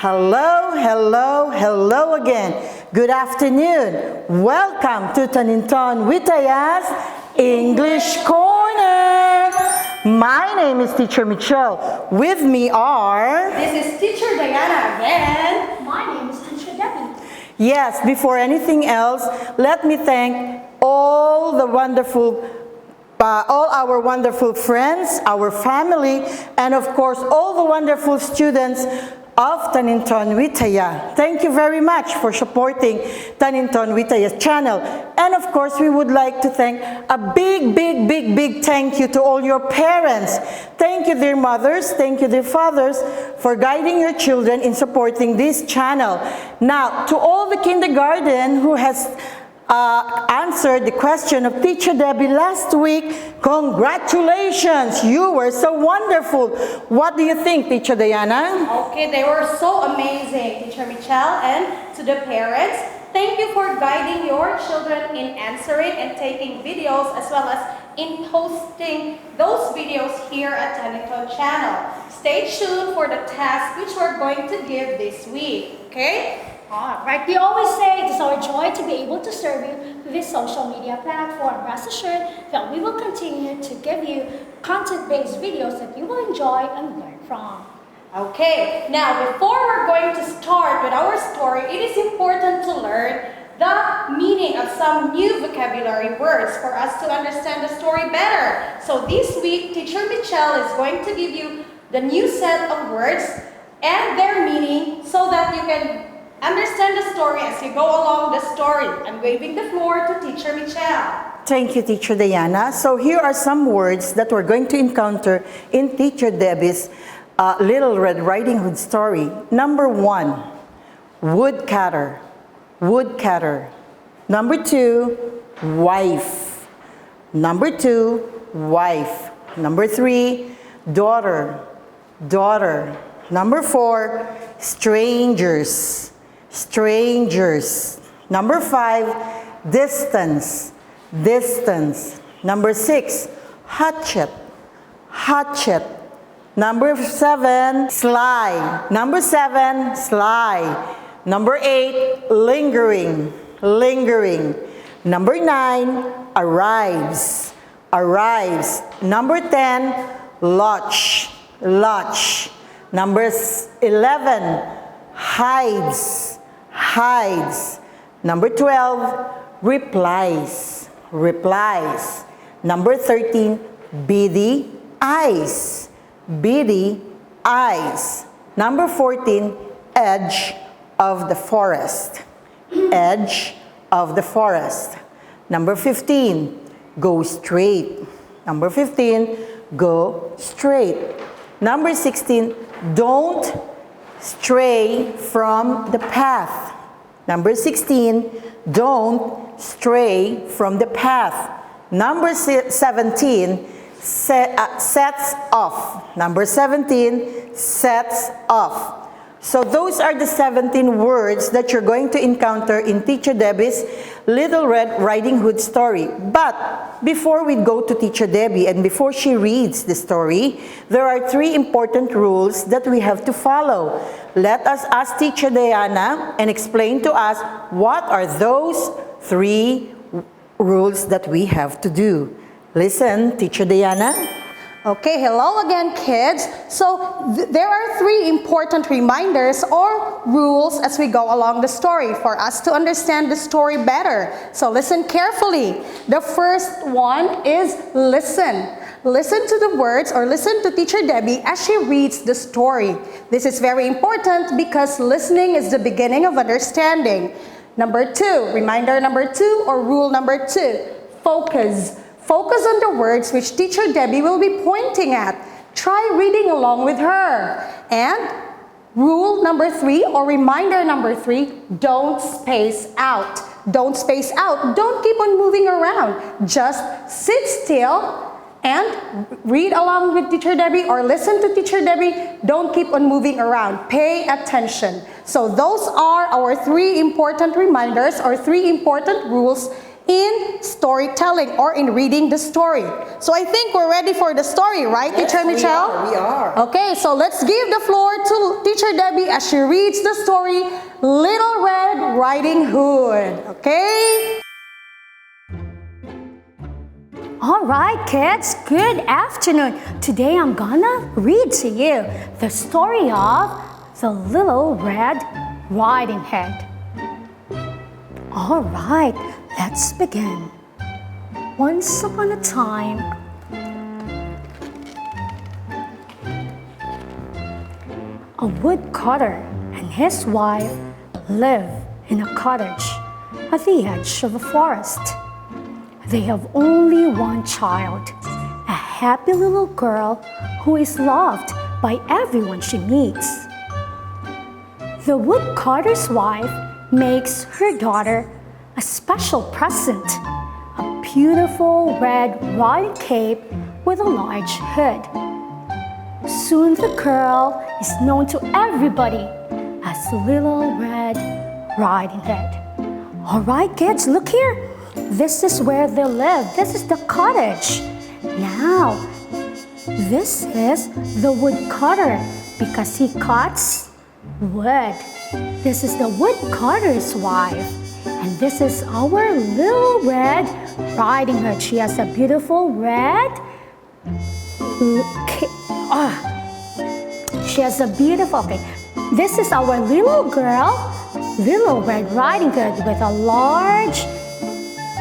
Hello, hello, hello again. Good afternoon. Welcome to Taninton Witaya's English Corner. My name is Teacher Michelle. With me are... This is Teacher Diana again. My name is Teacher Debbie. Yes, before anything else, let me thank all our wonderful friends, our family, and of course, all the wonderful students of Taninton Witaya. Thank you very much for supporting Taninton Witaya's channel. And of course, we would like to thank a big thank you to all your parents. Thank you, dear mothers. Thank you, dear fathers, for guiding your children in supporting this channel. Now, to all the kindergarten who has answered the question of Teacher Debbie last week, congratulations! You were so wonderful. What do you think, Teacher Diana? Okay, they were so amazing, Teacher Michelle, and to the parents, thank you for guiding your children in answering and taking videos as well as in posting those videos here at Taninton channel. Stay tuned for the task which we're going to give this week, okay? Alright, we always say it is our joy to be able to serve you through this social media platform. Rest assured that we will continue to give you content-based videos that you will enjoy and learn from. Okay, now before we're going to start with our story, it is important to learn the meaning of some new vocabulary words for us to understand the story better. So this week, Teacher Michelle is going to give you the new set of words and their meaning so that you can understand the story as you go along the story. I'm waving the floor to Teacher Michelle. Thank you, Teacher Diana. So here are some words that we're going to encounter in Teacher Debbie's Little Red Riding Hood story. Number 1, woodcutter, woodcutter. Number 2, wife. Number 2, wife. Number 3, daughter, daughter. Number 4, strangers, strangers. Number 5, distance, distance. Number 6, hatchet, hatchet. Number 7, sly. Number 7, sly. Number 8, lingering, lingering. Number 9, arrives, arrives. Number 10, lodge, lodge. Number 11, hides, hides. Number 12, replies, replies. Number 13, beady eyes, beady eyes. Number 14, edge of the forest, edge of the forest. Number 15, go straight. Number 15, go straight. Number 16, don't stray from the path. Number 16, don't stray from the path. Number 17, sets off. Number 17, sets off. So those are the 17 words that you're going to encounter in Teacher Debbie's Little Red Riding Hood story. But before we go to Teacher Debbie and before she reads the story, there are 3 important rules that we have to follow. Let us ask Teacher Diana and explain to us what are those 3 rules that we have to do. Listen, Teacher Diana. Okay, hello again, kids. So there are 3 important reminders or rules as we go along the story for us to understand the story better. So listen carefully. The first one is listen. Listen to the words or listen to Teacher Debbie as she reads the story. This is very important because listening is the beginning of understanding. Number 2, reminder number 2 or rule number 2, focus. Focus on the words which Teacher Debbie will be pointing at. Try reading along with her. And rule number 3 or reminder number 3, don't space out. Don't space out. Don't keep on moving around. Just sit still and read along with Teacher Debbie or listen to Teacher Debbie. Don't keep on moving around. Pay attention. So those are our 3 important reminders or 3 important rules in storytelling or in reading the story. So I think we're ready for the story, right, Teacher Michelle? We are. Okay, so let's give the floor to Teacher Debbie as she reads the story, Little Red Riding Hood. Okay? All right, kids, good afternoon. Today I'm gonna read to you the story of the Little Red Riding Hood. All right, let's begin. Once upon a time, a woodcutter and his wife live in a cottage at the edge of a forest. They have only one child, a happy little girl who is loved by everyone she meets. The woodcutter's wife makes her daughter a special present, a beautiful red riding cape with a large hood. Soon the girl is known to everybody as Little Red Riding Hood. All right, kids, look here. This is where they live. This is the cottage. Now, this is the woodcutter because he cuts wood. This is the woodcutter's wife. And this is our Little Red Riding Hood. She has a beautiful red she has a beautiful, this is our little girl, Little Red Riding Hood with a large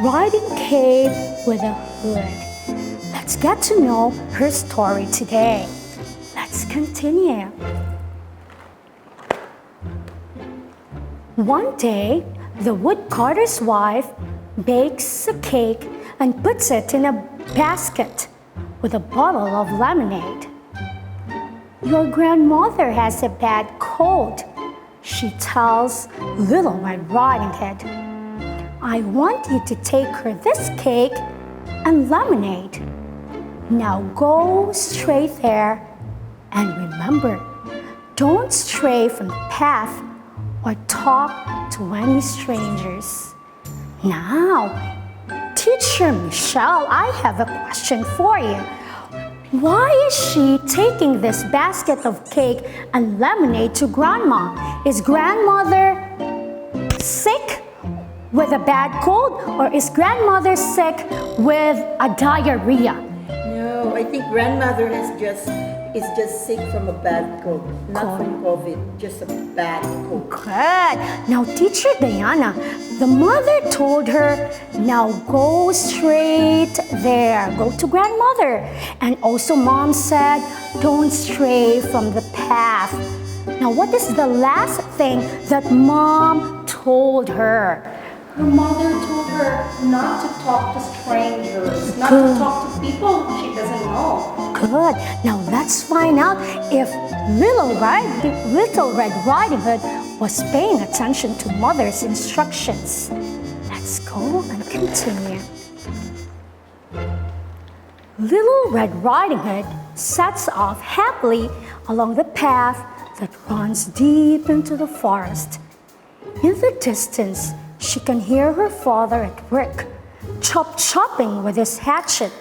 riding cape with a hood. Let's get to know her story today. Let's continue. One day, the woodcutter's wife bakes a cake and puts it in a basket with a bottle of lemonade. Your grandmother has a bad cold, she tells Little Red Riding Hood. I want you to take her this cake and lemonade. Now go straight there and remember, don't stray from the path or talk to any strangers. Now, Teacher Michelle, I have a question for you. Why is she taking this basket of cake and lemonade to Grandma? Is grandmother sick with a bad cold, or is grandmother sick with a diarrhea? No, I think grandmother is just sick from a bad cold, not from COVID, just a bad cold. Good. Now, Teacher Diana, the mother told her, now go straight there, go to grandmother. And also mom said, don't stray from the path. Now, what is the last thing that mom told her? Her mother told her not to talk to strangers, not to talk to people she doesn't know. Good. Now let's find out if Little Red Riding Hood was paying attention to mother's instructions. Let's go and continue. Little Red Riding Hood sets off happily along the path that runs deep into the forest. In the distance, she can hear her father at work, chopping with his hatchet.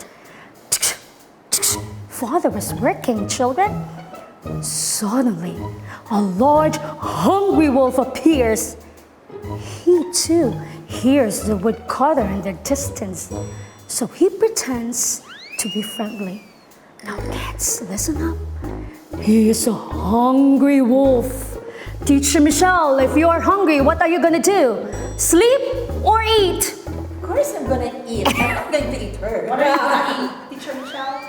Father was working, children. Suddenly, a large, hungry wolf appears. He too hears the woodcutter in the distance, so he pretends to be friendly. Now, kids, listen up. He is a hungry wolf. Teacher Michelle, if you are hungry, what are you gonna do? Sleep or eat? Of course I'm gonna eat. I'm not going to eat her. What are you gonna eat, Teacher Michelle?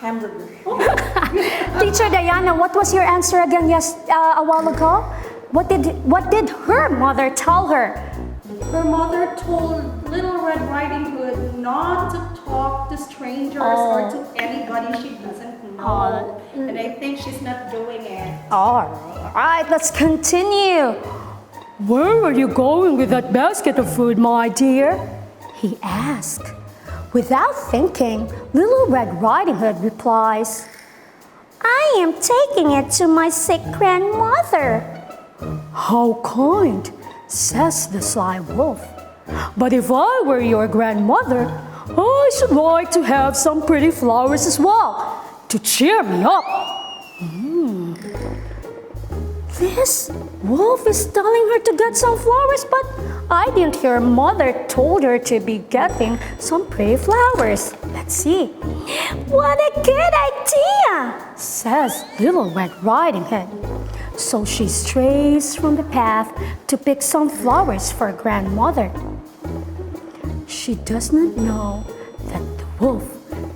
Hamburger. Teacher Diana, what was your answer again a while ago? What did her mother tell her? Her mother told Little Red Riding Hood not to talk to strangers or to anybody she doesn't know. And I think she's not doing it. All right, let's continue. Where are you going with that basket of food, my dear? He asked. Without thinking, Little Red Riding Hood replies, I am taking it to my sick grandmother. How kind, says the sly wolf. But if I were your grandmother, I should like to have some pretty flowers as well to cheer me up. This wolf is telling her to get some flowers, but I didn't hear her mother told her to be getting some pretty flowers. Let's see. What a good idea, says Little Red Riding Hood. So she strays from the path to pick some flowers for her grandmother. She does not know that the wolf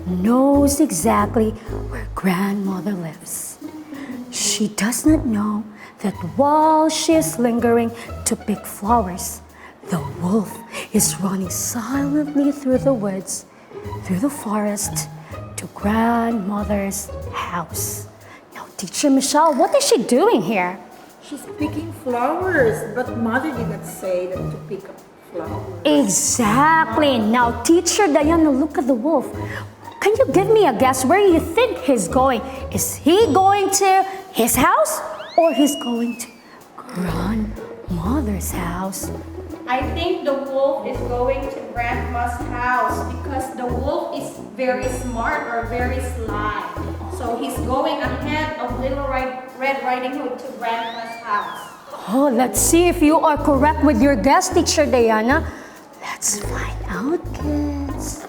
knows exactly where grandmother lives. She does not know that while she is lingering to pick flowers, the wolf is running silently through the woods, through the forest, to grandmother's house. Now, Teacher Michelle, what is she doing here? She's picking flowers, but mother did not say that to pick up flowers. Exactly. Now, Teacher Diana, look at the wolf. Can you give me a guess where you think he's going? Is he going to his house or he's going to grandmother's house? I think the wolf is going to grandma's house because the wolf is very smart or very sly. So he's going ahead of Little Red Riding Hood to grandma's house. Oh, let's see if you are correct with your guess, Teacher Diana. Let's find out, kids.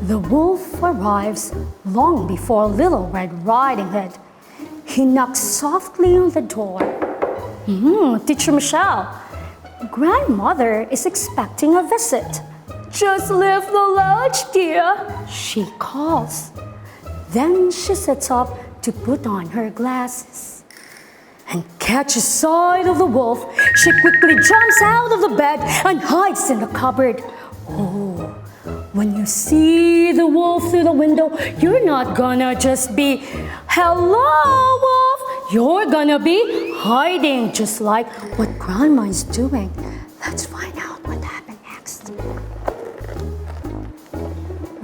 The wolf arrives long before Little Red Riding Hood. He knocks softly on the door. Teacher Michelle, grandmother is expecting a visit. Just leave the latch, dear, she calls. Then she sits up to put on her glasses and catches sight of the wolf. She quickly jumps out of the bed and hides in the cupboard. Oh, when you see the wolf through the window, you're not gonna just be, hello, wolf. You're gonna be hiding, just like what Grandma is doing. Let's find out what happened next.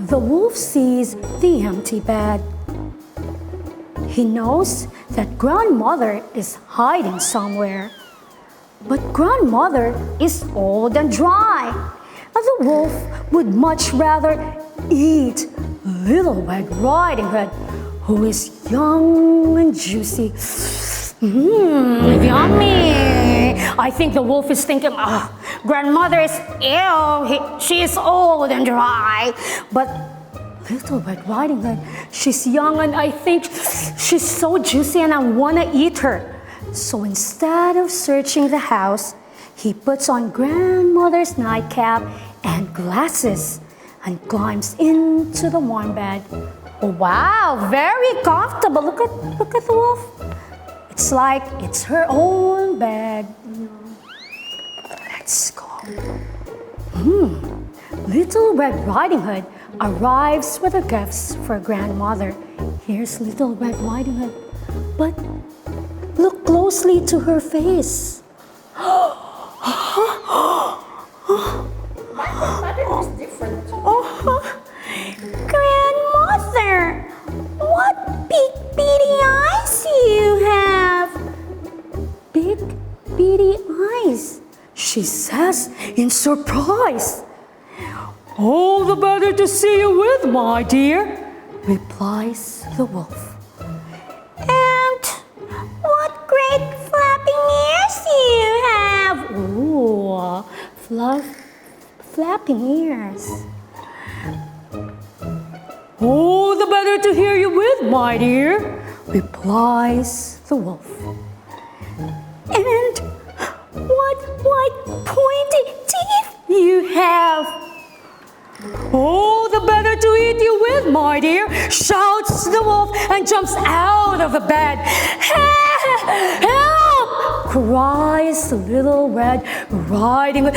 The wolf sees the empty bed. He knows that grandmother is hiding somewhere. But grandmother is old and dry. And the wolf would much rather eat Little Red Riding Hood, who is young and juicy. Yummy! I think the wolf is thinking, grandmother is ill. She is old and dry. But Little Red Riding Hood, she's young and I think she's so juicy and I want to eat her. So instead of searching the house, he puts on grandmother's nightcap and glasses and climbs into the warm bed. Wow, very comfortable. Look at the wolf. It's like it's her own bed. Let's go. Little Red Riding Hood arrives with her gifts for grandmother. Here's Little Red Riding Hood. But look closely to her face. Mother looks different. Grandmother, what big beady eyes you have. Big beady eyes, she says in surprise. All the better to see you with, my dear, replies the wolf. And what great flapping ears you have. Ooh, flapping ears. Oh, the better to hear you with, my dear, replies the wolf. And what white pointy teeth you have. Oh, the better to eat you with, my dear, shouts the wolf and jumps out of the bed. Help! Cries the Little Red Riding Hood.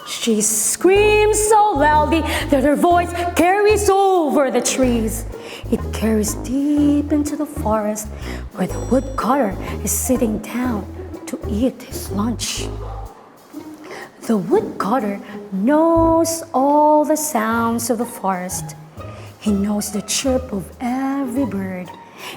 She screams so loudly that her voice carries over the trees. It carries deep into the forest where the woodcutter is sitting down to eat his lunch. The woodcutter knows all the sounds of the forest. He knows the chirp of every bird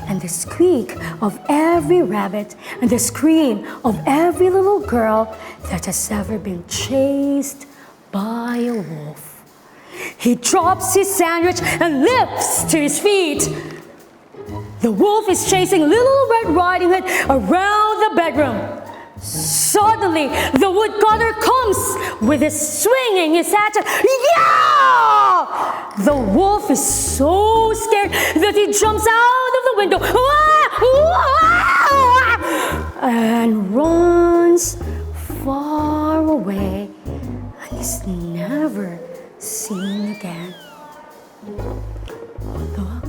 and the squeak of every rabbit and the scream of every little girl that has ever been chased by a wolf. He drops his sandwich and lifts to his feet. The wolf is chasing Little Red Riding Hood around the bedroom. Suddenly, the woodcutter comes with his swinging his hatchet. Yeah! The wolf is so scared that he jumps out of the window and runs far away and is never seen again. Look,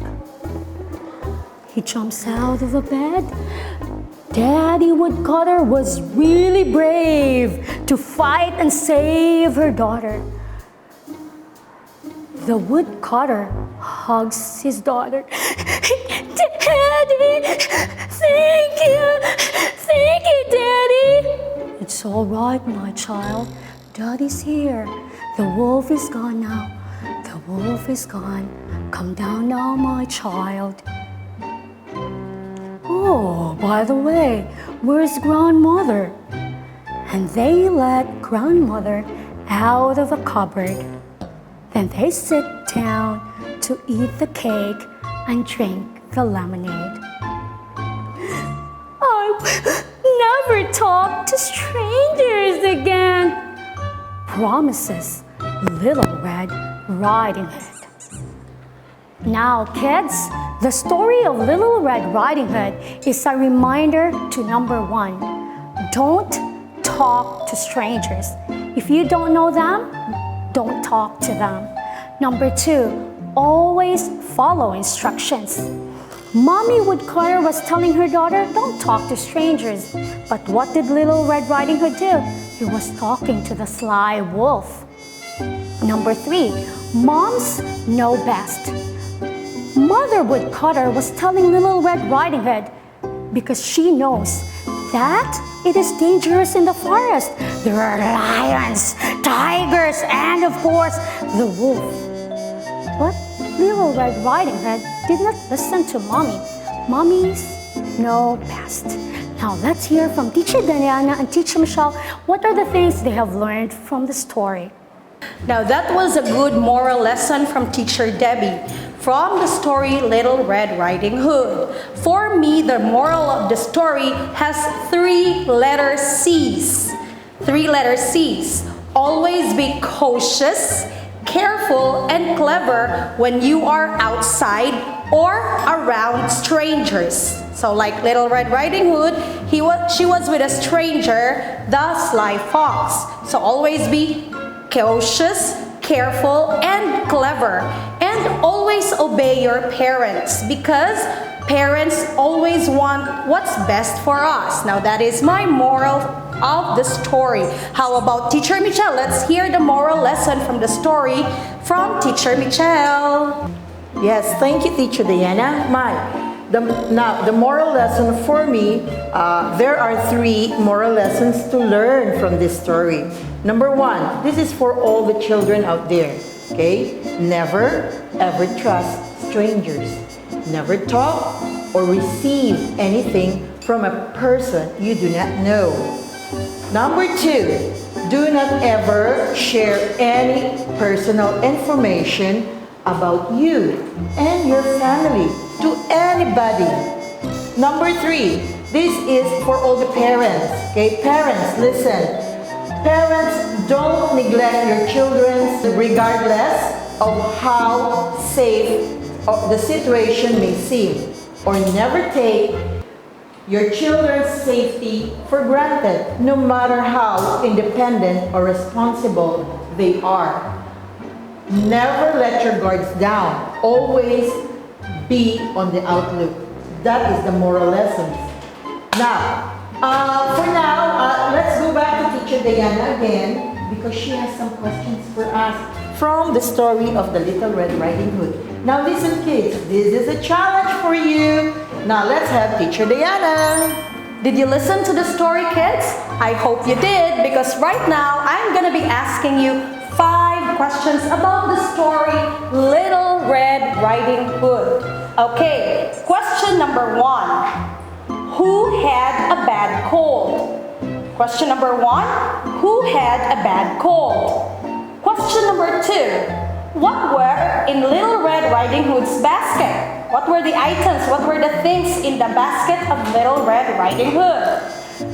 he jumps out of the bed. Daddy Woodcutter was really brave to fight and save her daughter. The woodcutter hugs his daughter. Daddy, thank you. Thank you, Daddy. It's all right, my child. Daddy's here. The wolf is gone now. The wolf is gone. Come down now, my child. Oh, by the way, where's grandmother? And they let grandmother out of a cupboard. Then they sit down to eat the cake and drink the lemonade. I never talk to strangers again, promises Little Red Riding Hood. Now, kids, the story of Little Red Riding Hood is a reminder to number one, don't talk to strangers. If you don't know them, don't talk to them. Number two, always follow instructions. Mommy Woodcutter was telling her daughter, don't talk to strangers. But what did Little Red Riding Hood do? He was talking to the sly wolf. Number three, moms know best. Mother Woodcutter was telling Little Red Riding Hood because she knows that it is dangerous in the forest. There are lions, tigers, and of course, the wolf. But Little Red Riding Hood did not listen to Mommy. Mommies know best. Now let's hear from Teacher Diana and Teacher Michelle. What are the things they have learned from the story? Now that was a good moral lesson from Teacher Debbie from the story Little Red Riding Hood. For me, the moral of the story has three letter C's. Three letter C's. Always be cautious, careful, and clever when you are outside or around strangers. So like Little Red Riding Hood, she was with a stranger, the sly fox. So always be cautious, careful, and clever. And always obey your parents because parents always want what's best for us. Now that is my moral of the story. How about Teacher Michelle? Let's hear the moral lesson from the story from Teacher Michelle. Yes, thank you, Teacher Diana. Now, the moral lesson for me, there are three moral lessons to learn from this story. Number one, this is for all the children out there, okay? Never, ever trust strangers. Never talk or receive anything from a person you do not know. Number two, do not ever share any personal information about you and your family to anybody. Number three, this is for all the parents. Okay, parents, listen. Parents, don't neglect your children regardless of how safe the situation may seem, or never take your children's safety for granted, no matter how independent or responsible they are. Never let your guards down. Always be on the outlook. That is the moral lesson. Now, let's go back to Teacher Diana again because she has some questions for us from the story of the Little Red Riding Hood. Now listen, kids, this is a challenge for you. Now let's have Teacher Diana. Did you listen to the story, kids? I hope you did because right now I'm going to be asking you 5 questions about the story Little Red Riding Hood. Okay, question number 1. Who had a bad cold? Question number 1. Who had a bad cold? Question number 2. What were in Little Red Riding Hood's basket? What were the items? What were the things in the basket of Little Red Riding Hood?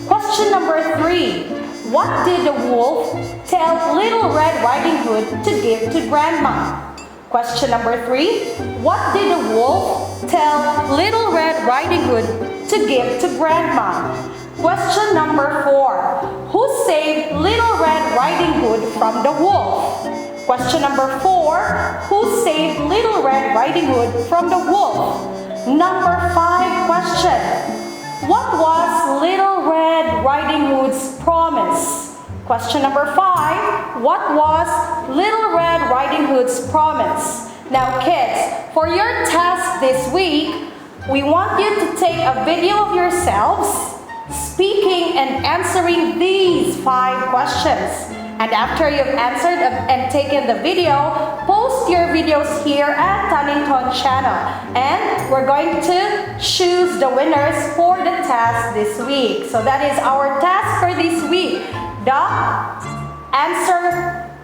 Question number 3. What did the wolf tell Little Red Riding Hood to give to Grandma? Question number 3. What did the wolf tell Little Red Riding Hood to give to Grandma? Question number 4. Who saved Little Red Riding Hood from the wolf? Question number 4. Who saved Little Red Riding Hood from the wolf? Number 5 question. What was Little Red Riding Hood's promise? Question number 5. What was Little Red Riding Hood's promise? Now kids, for your test this week, we want you to take a video of yourselves speaking and answering these 5 questions. And after you've answered and taken the video, post your videos here at Tanington channel. And we're going to choose the winners for the test this week. So that is our task for this week.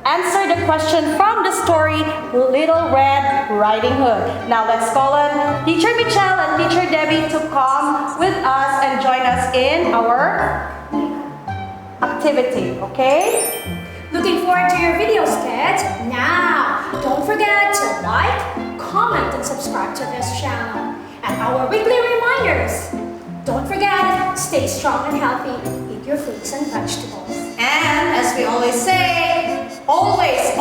Answer the question from the story Little Red Riding Hood. Now let's call on Teacher Michelle and Teacher Debbie to come with us and join us in our activity, okay? Looking forward to your videos, kids. Now, don't forget to like, comment, and subscribe to this channel. And our weekly reminders. Don't forget, stay strong and healthy. Eat your fruits and vegetables. And as we always say, always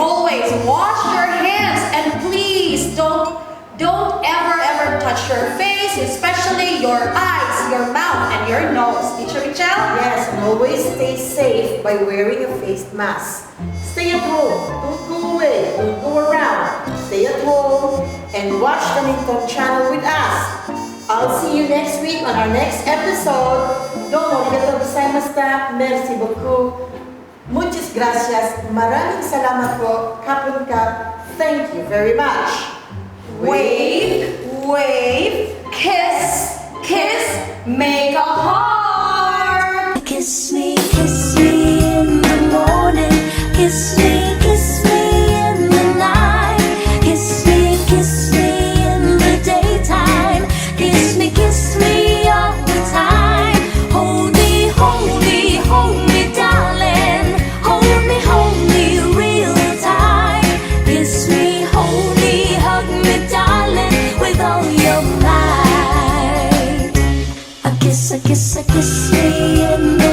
wash your hands, and please don't ever touch your face, especially your eyes, your mouth, and your nose. Teacher Michelle? Yes, and always stay safe by wearing a face mask. Stay at home. Don't go away. Don't go around. Stay at home and watch the Tanington channel with us. I'll see you next week on our next episode. Domo arigatou gozaimashita. Merci beaucoup. Muchas gracias. Maraming salamat po. Kapun ka. Thank you very much. Wave, kiss, make a heart. Kiss me in the morning. Kiss me in the night. Kiss me in the daytime. Kiss me all the time. Hold me, darling. Hold me real tight. Kiss me, hug me, darling, with all your might. A kiss me in the